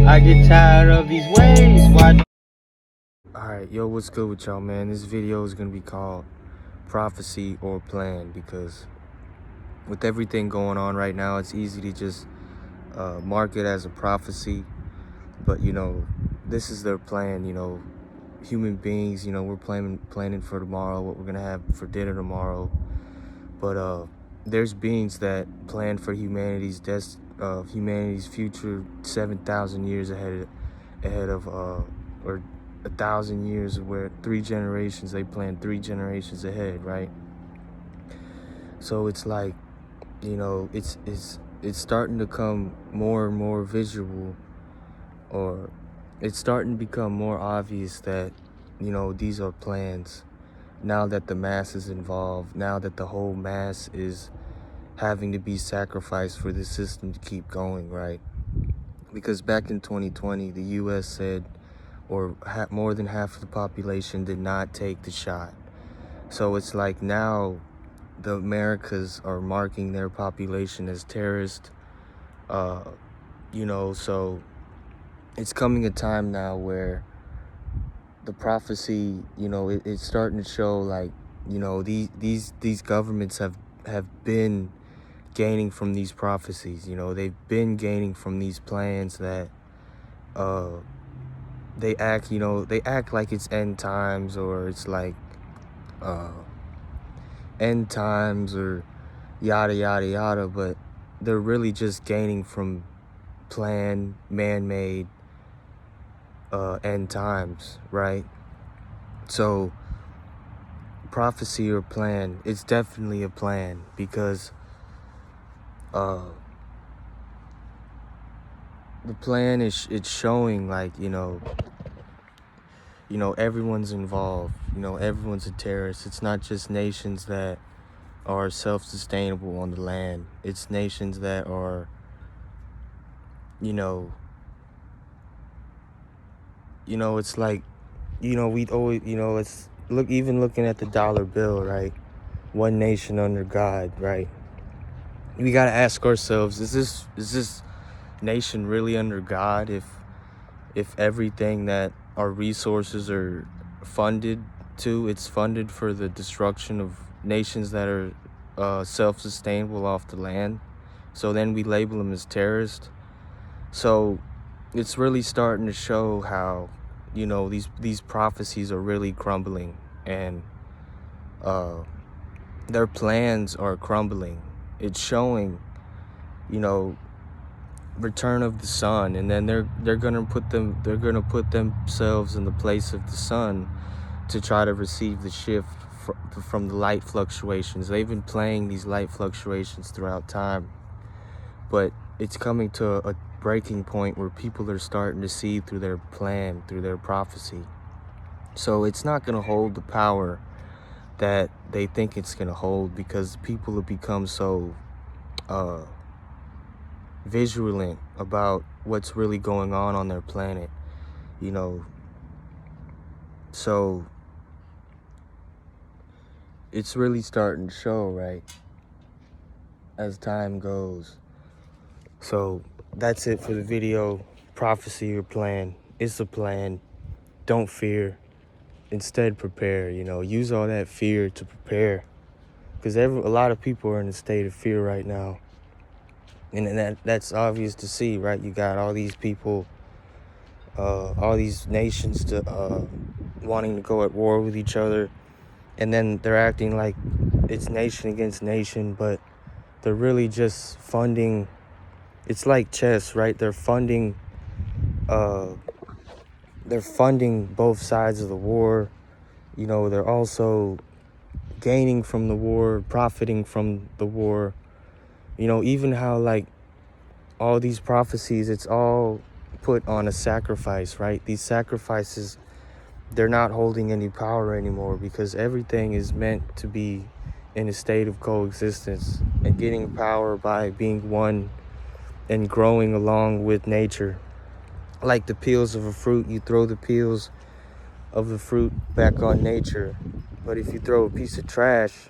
I get tired of these ways. Why? Alright, yo, what's good with y'all, man? This video is gonna be called Prophecy or Plan, because with everything going on right now, it's easy to just mark it as a prophecy. But, this is their plan, human beings, we're planning for tomorrow, what we're gonna have for dinner tomorrow. But there's beings that plan for humanity's future 7,000 years ahead of or 1,000 years, where 3 generations, they plan 3 generations ahead, right? So it's like, it's starting to come more and more visual, or it's starting to become more obvious that, these are plans. Now that the mass is involved, now that the whole mass is having to be sacrificed for the system to keep going, right? Because back in 2020, the US said, or more than half of the population did not take the shot. So it's like now the Americas are marking their population as terrorist, so it's coming a time now where the prophecy, it's starting to show, like, these governments have been gaining from these prophecies. They've been gaining from these plans that they act like it's end times, or it's like end times, or yada yada yada, but they're really just gaining from planned, man-made end times, right? So prophecy or plan, it's definitely a plan, because the plan is, it's showing, like, everyone's involved, everyone's a terrorist. It's not just nations that are self-sustainable on the land. It's nations that are, it's like, we'd always, it's even looking at the dollar bill, right? One nation under God, right? We got to ask ourselves, is this nation really under God if everything that our resources are funded to, it's funded for the destruction of nations that are self-sustainable off the land? So then we label them as terrorists. So it's really starting to show how, these prophecies are really crumbling, and their plans are crumbling. It's showing, return of the sun, and then they're gonna put themselves in the place of the sun to try to receive the shift from the light fluctuations. They've been playing these light fluctuations throughout time, but it's coming to a breaking point where people are starting to see through their plan, through their prophecy. So it's not going to hold the power that they think it's going to hold, because people have become so vigilant about what's really going on their planet, so it's really starting to show, right, as time goes. So that's it for the video. Prophecy or plan. It's a plan. Don't fear. Instead, prepare. Use all that fear to prepare, because a lot of people are in a state of fear right now, and that's obvious to see, right? You got all these people, all these nations wanting to go at war with each other, and then they're acting like it's nation against nation, but they're really just funding. It's like chess, right? They're funding both sides of the war. They're also gaining from the war, profiting from the war. Even how, like, all these prophecies, it's all put on a sacrifice, right? These sacrifices, they're not holding any power anymore because everything is meant to be in a state of coexistence and getting power by being one and growing along with nature. Like the peels of a fruit, you throw the peels of the fruit back on nature. But if you throw a piece of trash,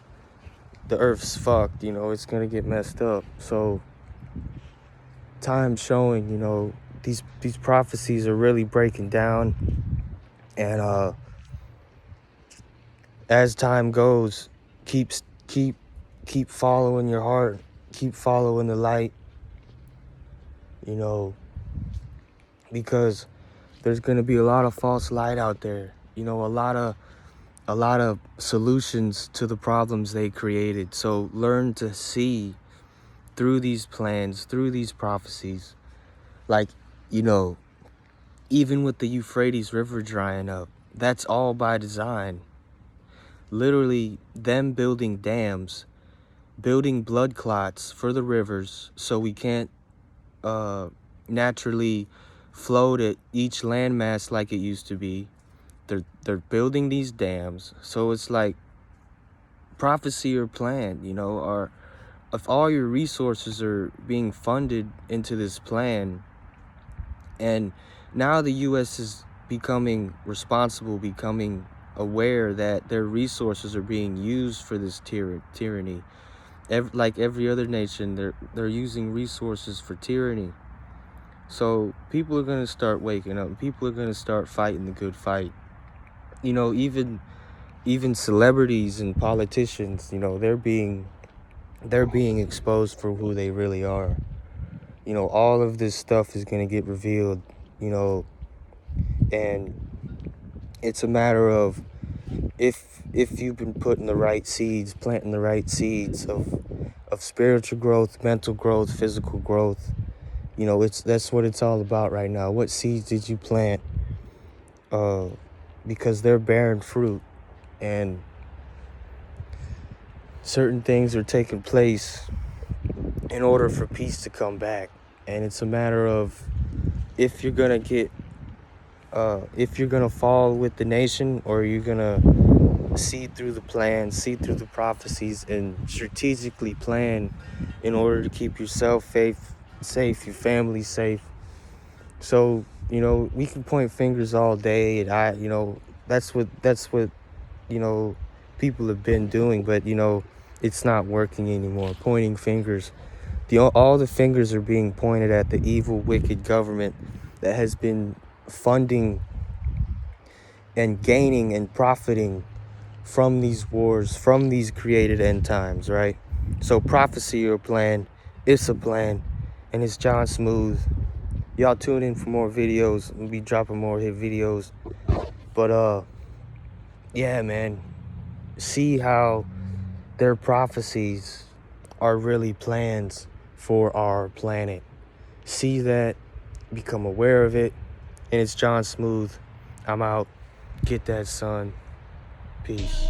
the earth's fucked, you know, it's gonna get messed up. So time's showing, you know, these prophecies are really breaking down. And as time goes, keep following your heart, keep following the light, you know, because there's going to be a lot of false light out there, you know, a lot of solutions to the problems they created. So learn to see through these plans, through these prophecies. Like, you know, even with the Euphrates River drying up, that's all by design. Literally them building dams, building blood clots for the rivers so we can't naturally float at each landmass like it used to be. They're building these dams, so it's like prophecy or plan, you know, or if all your resources are being funded into this plan, and now the U.S. is becoming responsible, becoming aware that their resources are being used for this tyranny. Like every other nation, they're using resources for tyranny. So people are going to start waking up. People are going to start fighting the good fight. You know, even celebrities and politicians, you know, they're being exposed for who they really are. You know, all of this stuff is going to get revealed, you know, and it's a matter of if you've been putting the right seeds, planting the right seeds of spiritual growth, mental growth, physical growth. You know, that's what it's all about right now. What seeds did you plant? Because they're bearing fruit, and certain things are taking place in order for peace to come back. And it's a matter of if you're gonna fall with the nation, or you're gonna see through the plans, see through the prophecies, and strategically plan in order to keep yourself safe, your family safe. So, you know, we can point fingers all day, and you know, that's what you know, people have been doing, but you know, it's not working anymore. Pointing fingers, all the fingers are being pointed at the evil, wicked government that has been funding and gaining and profiting from these wars, from these created end times, right? So prophecy or plan, it's a plan, and it's John Smooth. Y'all tune in for more videos. We'll be dropping more hit videos. But yeah, man, see how their prophecies are really plans for our planet. See that, become aware of it, and it's John Smooth. I'm out. Get that, son. Peace.